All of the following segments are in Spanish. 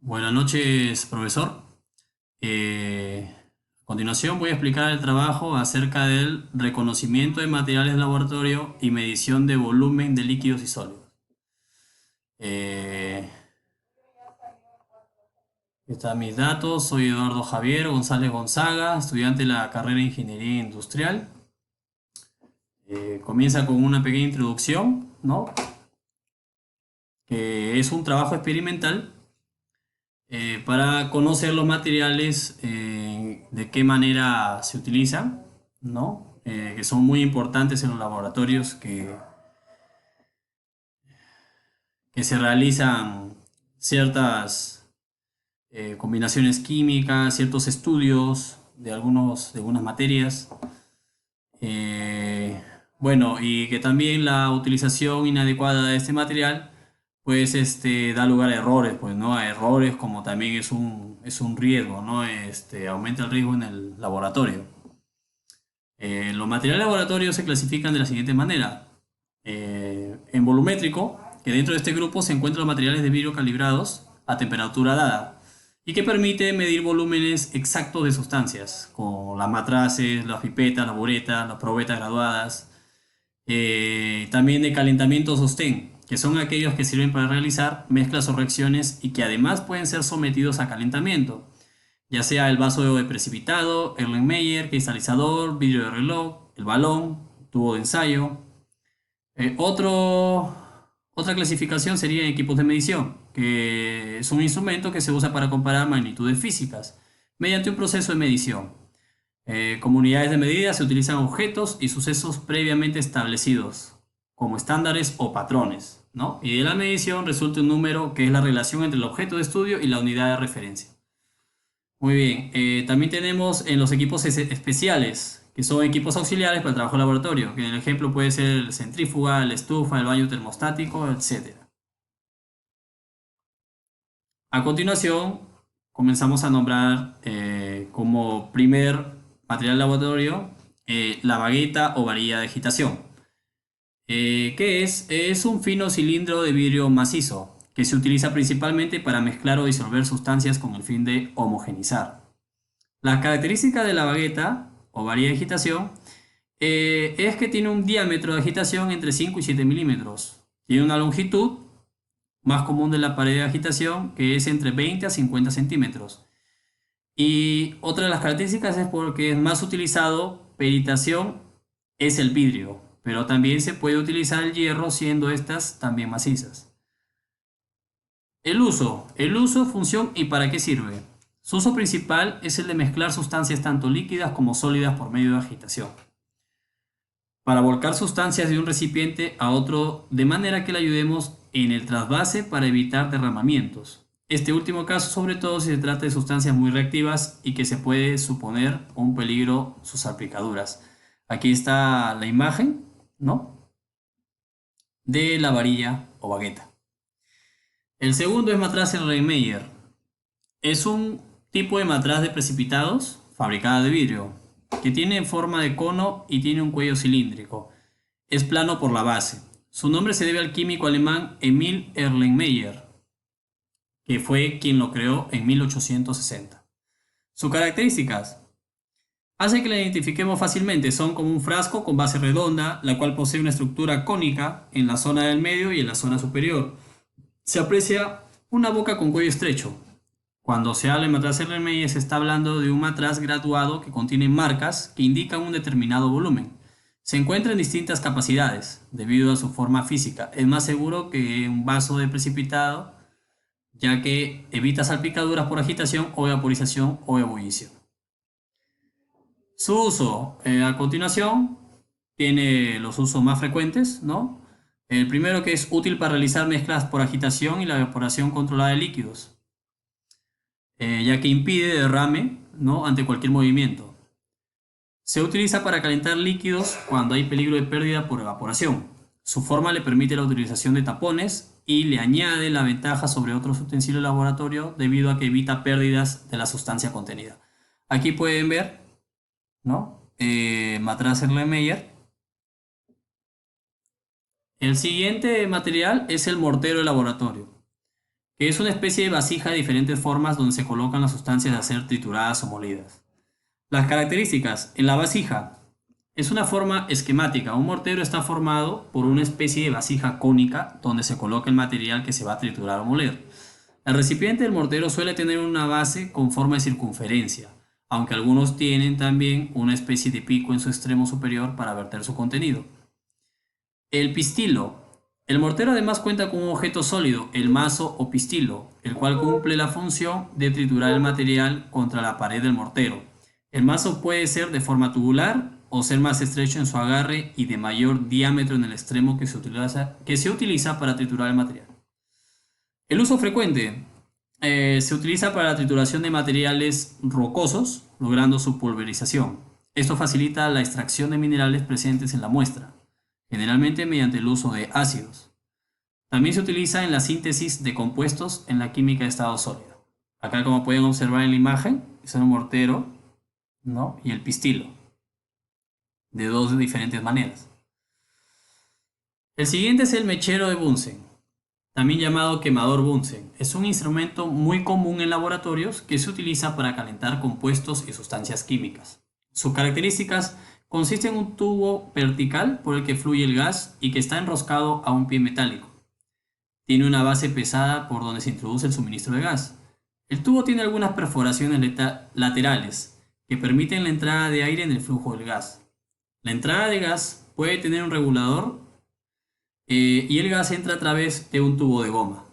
Buenas noches, profesor. A continuación voy a explicar el trabajo acerca del reconocimiento de materiales de laboratorio y medición de volumen de líquidos y sólidos. Eh, Están mis datos. Soy Eduardo Javier González Gonzaga, estudiante de la carrera de Ingeniería Industrial. Comienza con una pequeña introducción, ¿no? Que es un trabajo experimental para conocer los materiales, de qué manera se utilizan, ¿no? Que son muy importantes en los laboratorios que se realizan ciertas combinaciones químicas, ciertos estudios de algunas materias. Eh, bueno, y que también la utilización inadecuada de este material pues da lugar a errores, pues, ¿no? A errores como también es un riesgo, ¿no? Aumenta el riesgo en el laboratorio. Los materiales de laboratorio se clasifican de la siguiente manera. En volumétrico, que dentro de este grupo se encuentran los materiales de vidrio calibrados a temperatura dada y que permite medir volúmenes exactos de sustancias, como las matraces, las pipetas, las buretas, las probetas graduadas, también de calentamiento sostén, que son aquellos que sirven para realizar mezclas o reacciones y que además pueden ser sometidos a calentamiento, ya sea el vaso de precipitado, Erlenmeyer, cristalizador, vidrio de reloj, el balón, tubo de ensayo. Eh, otro, Otra clasificación sería equipos de medición, que es un instrumento que se usa para comparar magnitudes físicas mediante un proceso de medición. Como unidades de medida se utilizan objetos y sucesos previamente establecidos, como estándares o patrones, ¿no? Y de la medición resulta un número que es la relación entre el objeto de estudio y la unidad de referencia. Muy bien, también tenemos en los equipos especiales, que son equipos auxiliares para el trabajo laboratorio, que en el ejemplo puede ser el centrífuga, la estufa, el baño termostático, etc. A continuación, comenzamos a nombrar como primer material laboratorio la bagueta o varilla de agitación. ¿Qué es? Es un fino cilindro de vidrio macizo que se utiliza principalmente para mezclar o disolver sustancias con el fin de homogenizar. La característica de la bagueta o varilla de agitación es que tiene un diámetro de agitación entre 5 y 7 milímetros. Tiene una longitud más común de la pared de agitación, que es entre 20 a 50 centímetros. Y otra de las características es porque es más utilizado, peritación, es el vidrio, pero también se puede utilizar el hierro, siendo estas también macizas. El uso, función y para qué sirve. Su uso principal es el de mezclar sustancias tanto líquidas como sólidas por medio de agitación, para volcar sustancias de un recipiente a otro de manera que le ayudemos en el trasvase para evitar derramamientos. Este último caso sobre todo si se trata de sustancias muy reactivas y que se puede suponer un peligro sus salpicaduras. Aquí está la imagen, ¿no? De la varilla o bagueta. El segundo es matraz Erlenmeyer. Es un tipo de matraz de precipitados fabricada de vidrio que tiene forma de cono y tiene un cuello cilíndrico. Es plano por la base. Su nombre se debe al químico alemán Emil Erlenmeyer, que fue quien lo creó en 1860. Sus características hace que la identifiquemos fácilmente. Son como un frasco con base redonda, la cual posee una estructura cónica en la zona del medio y en la zona superior. Se aprecia una boca con cuello estrecho. Cuando se habla de matraz Erlenmeyer se está hablando de un matraz graduado que contiene marcas que indican un determinado volumen. Se encuentra en distintas capacidades debido a su forma física. Es más seguro que un vaso de precipitado, ya que evita salpicaduras por agitación o vaporización o ebullición. Su uso, a continuación, tiene los usos más frecuentes, ¿no? El primero, que es útil para realizar mezclas por agitación y la evaporación controlada de líquidos, ya que impide derrame, ¿no? Ante cualquier movimiento. Se utiliza para calentar líquidos cuando hay peligro de pérdida por evaporación. Su forma le permite la utilización de tapones y le añade la ventaja sobre otros utensilios de laboratorio debido a que evita pérdidas de la sustancia contenida. Aquí pueden ver, ¿no? Matraz Erlenmeyer. El siguiente material es el mortero de laboratorio, que es una especie de vasija de diferentes formas donde se colocan las sustancias a ser trituradas o molidas. Las características. En la vasija es una forma esquemática. Un mortero está formado por una especie de vasija cónica donde se coloca el material que se va a triturar o moler. El recipiente del mortero suele tener una base con forma de circunferencia, aunque algunos tienen también una especie de pico en su extremo superior para verter su contenido. El pistilo. El mortero además cuenta con un objeto sólido, el mazo o pistilo, el cual cumple la función de triturar el material contra la pared del mortero. El mazo puede ser de forma tubular o ser más estrecho en su agarre y de mayor diámetro en el extremo que se utiliza para triturar el material. El uso frecuente se utiliza para la trituración de materiales rocosos, logrando su pulverización. Esto facilita la extracción de minerales presentes en la muestra, generalmente mediante el uso de ácidos. También se utiliza en la síntesis de compuestos en la química de estado sólido. Acá, como pueden observar en la imagen, es un mortero, ¿no? Y el pistilo, de dos diferentes maneras. El siguiente es el mechero de Bunsen, también llamado quemador Bunsen. Es un instrumento muy común en laboratorios que se utiliza para calentar compuestos y sustancias químicas. Sus características consisten en un tubo vertical por el que fluye el gas y que está enroscado a un pie metálico. Tiene una base pesada por donde se introduce el suministro de gas. El tubo tiene algunas perforaciones laterales que permiten la entrada de aire en el flujo del gas. La entrada de gas puede tener un regulador y el gas entra a través de un tubo de goma.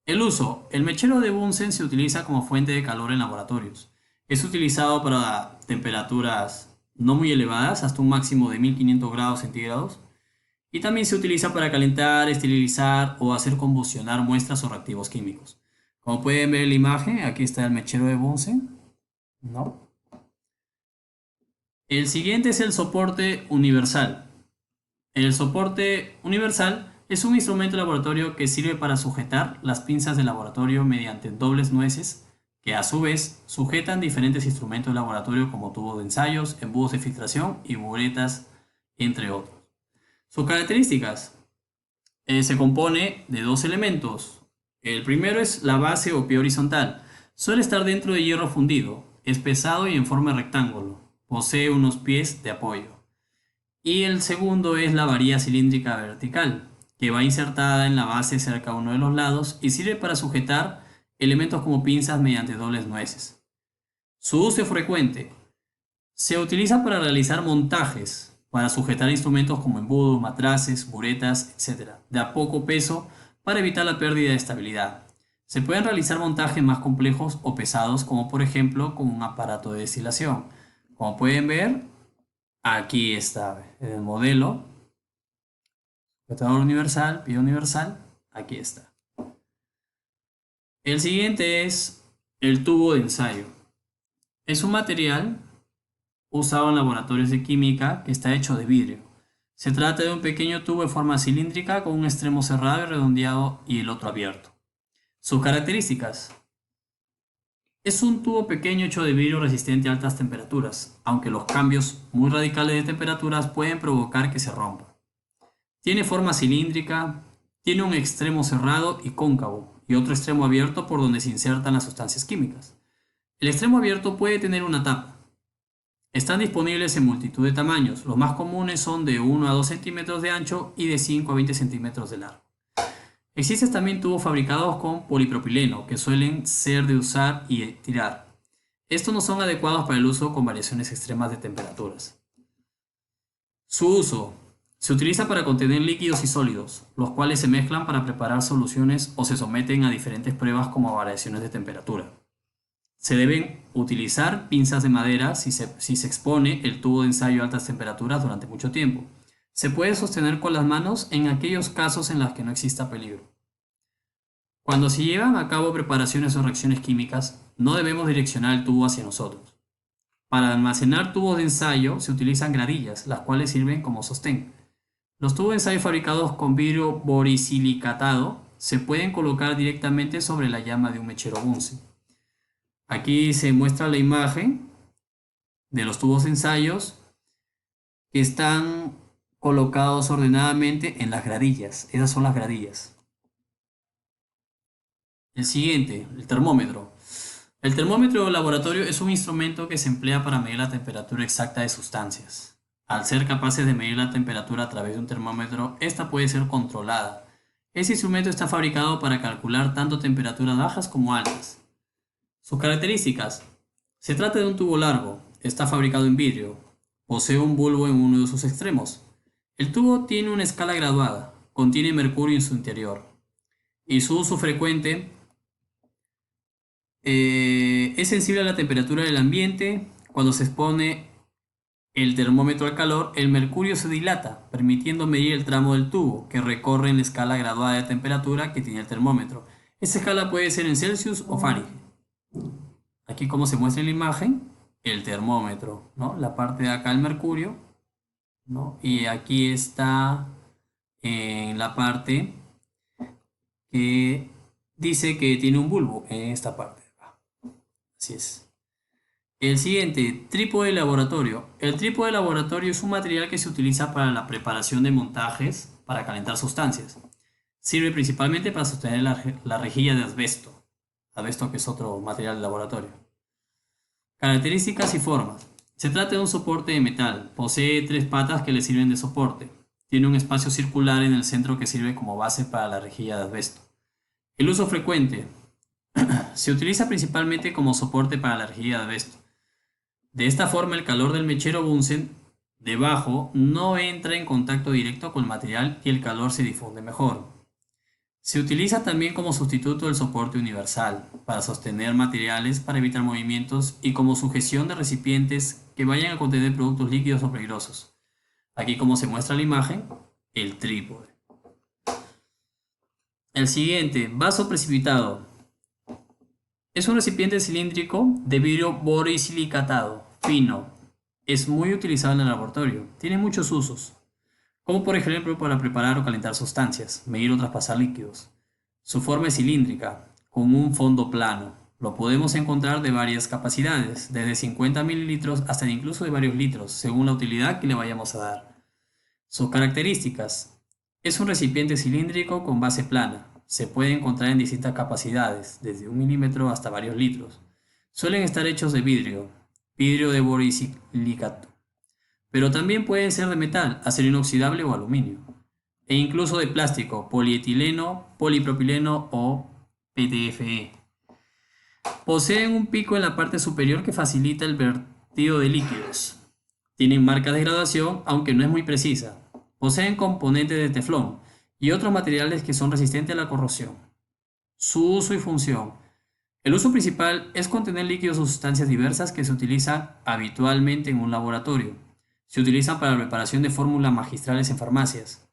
El uso. El mechero de Bunsen se utiliza como fuente de calor en laboratorios. Es utilizado para temperaturas no muy elevadas, hasta un máximo de 1500 grados centígrados. Y también se utiliza para calentar, esterilizar o hacer combustionar muestras o reactivos químicos. Como pueden ver en la imagen, aquí está el mechero de Bunsen, ¿no? El siguiente es el soporte universal. El soporte universal es un instrumento de laboratorio que sirve para sujetar las pinzas de laboratorio mediante dobles nueces que a su vez sujetan diferentes instrumentos de laboratorio como tubos de ensayos, embudos de filtración y buretas, entre otros. Sus características. Se compone de dos elementos. El primero es la base o pie horizontal. Suele estar dentro de hierro fundido. Es pesado y en forma de rectángulo. Posee unos pies de apoyo. Y el segundo es la varilla cilíndrica vertical, que va insertada en la base cerca a uno de los lados y sirve para sujetar elementos como pinzas mediante dobles nueces. Su uso es frecuente. Se utiliza para realizar montajes, para sujetar instrumentos como embudos, matraces, buretas, etc., de a poco peso para evitar la pérdida de estabilidad. Se pueden realizar montajes más complejos o pesados, como por ejemplo con un aparato de destilación. Como pueden ver, aquí está el modelo, sujetador universal, pie universal, aquí está. El siguiente es el tubo de ensayo. Es un material usado en laboratorios de química que está hecho de vidrio. Se trata de un pequeño tubo de forma cilíndrica con un extremo cerrado y redondeado y el otro abierto. Sus características. Es un tubo pequeño hecho de vidrio resistente a altas temperaturas, aunque los cambios muy radicales de temperaturas pueden provocar que se rompa. Tiene forma cilíndrica, tiene un extremo cerrado y cóncavo y otro extremo abierto por donde se insertan las sustancias químicas. El extremo abierto puede tener una tapa. Están disponibles en multitud de tamaños. Los más comunes son de 1 a 2 centímetros de ancho y de 5 a 20 centímetros de largo. Existen también tubos fabricados con polipropileno que suelen ser de usar y tirar. Estos no son adecuados para el uso con variaciones extremas de temperaturas. Su uso. Se utiliza para contener líquidos y sólidos, los cuales se mezclan para preparar soluciones o se someten a diferentes pruebas como variaciones de temperatura. Se deben utilizar pinzas de madera si se expone el tubo de ensayo a altas temperaturas durante mucho tiempo. Se puede sostener con las manos en aquellos casos en los que no exista peligro. Cuando se llevan a cabo preparaciones o reacciones químicas, no debemos direccionar el tubo hacia nosotros. Para almacenar tubos de ensayo se utilizan gradillas, las cuales sirven como sostén. Los tubos de ensayo fabricados con vidrio borosilicatado se pueden colocar directamente sobre la llama de un mechero Bunsen. Aquí se muestra la imagen de los tubos de ensayos que están colocados ordenadamente en las gradillas. Esas son las gradillas. El siguiente, el termómetro. El termómetro de laboratorio es un instrumento que se emplea para medir la temperatura exacta de sustancias. Al ser capaces de medir la temperatura a través de un termómetro, esta puede ser controlada. Este instrumento está fabricado para calcular tanto temperaturas bajas como altas. Sus características. Se trata de un tubo largo, está fabricado en vidrio, posee un bulbo en uno de sus extremos. El tubo tiene una escala graduada, contiene mercurio en su interior y su uso frecuente es sensible a la temperatura del ambiente. Cuando se expone el termómetro al calor, el mercurio se dilata, permitiendo medir el tramo del tubo que recorre en la escala graduada de temperatura que tiene el termómetro. Esta escala puede ser en Celsius o Fahrenheit. Aquí como se muestra en la imagen, el termómetro, ¿no? La parte de acá el mercurio, ¿no? Y aquí está en la parte que dice que tiene un bulbo en esta parte. Así es. El siguiente, trípode de laboratorio. El trípode de laboratorio es un material que se utiliza para la preparación de montajes para calentar sustancias. Sirve principalmente para sostener la rejilla de asbesto. Asbesto que es otro material de laboratorio. Características y formas. Se trata de un soporte de metal. Posee 3 patas que le sirven de soporte. Tiene un espacio circular en el centro que sirve como base para la rejilla de asbesto. El uso frecuente. Se utiliza principalmente como soporte para la rejilla de asbesto. De esta forma, el calor del mechero Bunsen debajo no entra en contacto directo con el material y el calor se difunde mejor. Se utiliza también como sustituto del soporte universal, para sostener materiales para evitar movimientos y como sujeción de recipientes que vayan a contener productos líquidos o peligrosos. Aquí como se muestra en la imagen, el trípode. El siguiente, vaso precipitado. Es un recipiente cilíndrico de vidrio borosilicatado, fino. Es muy utilizado en el laboratorio. Tiene muchos usos, como por ejemplo para preparar o calentar sustancias, medir o traspasar líquidos. Su forma es cilíndrica, con un fondo plano. Lo podemos encontrar de varias capacidades, desde 50 mililitros hasta incluso de varios litros, según la utilidad que le vayamos a dar. Sus características. Es un recipiente cilíndrico con base plana. Se puede encontrar en distintas capacidades, desde 1 milímetro hasta varios litros. Suelen estar hechos de vidrio de borosilicato, pero también pueden ser de metal, acero inoxidable o aluminio, e incluso de plástico, polietileno, polipropileno o PTFE. Poseen un pico en la parte superior que facilita el vertido de líquidos. Tienen marcas de graduación, aunque no es muy precisa. Poseen componentes de teflón y otros materiales que son resistentes a la corrosión. Su uso y función. El uso principal es contener líquidos o sustancias diversas que se utilizan habitualmente en un laboratorio. Se utilizan para la preparación de fórmulas magistrales en farmacias,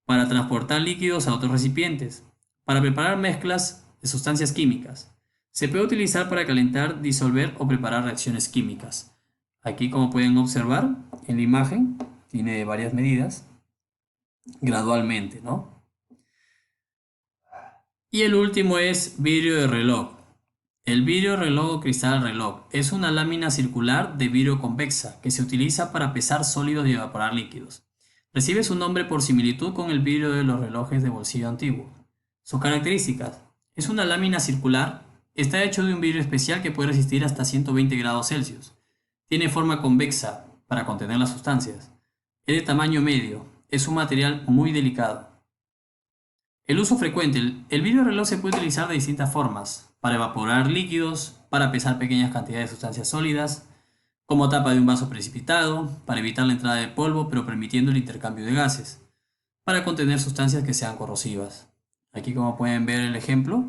para transportar líquidos a otros recipientes, para preparar mezclas de sustancias químicas. Se puede utilizar para calentar, disolver o preparar reacciones químicas. Aquí, como pueden observar en la imagen, tiene varias medidas, gradualmente, ¿no? Y el último es vidrio de reloj. El vidrio reloj o cristal reloj es una lámina circular de vidrio convexa que se utiliza para pesar sólidos y evaporar líquidos. Recibe su nombre por similitud con el vidrio de los relojes de bolsillo antiguo. Sus características. Es una lámina circular. Está hecho de un vidrio especial que puede resistir hasta 120 grados Celsius. Tiene forma convexa para contener las sustancias. Es de tamaño medio. Es un material muy delicado. El uso frecuente. El vidrio reloj se puede utilizar de distintas formas. Para evaporar líquidos, para pesar pequeñas cantidades de sustancias sólidas, como tapa de un vaso precipitado, para evitar la entrada de polvo pero permitiendo el intercambio de gases, para contener sustancias que sean corrosivas. Aquí como pueden ver el ejemplo,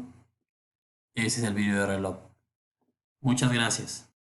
ese es el vidrio de reloj. Muchas gracias.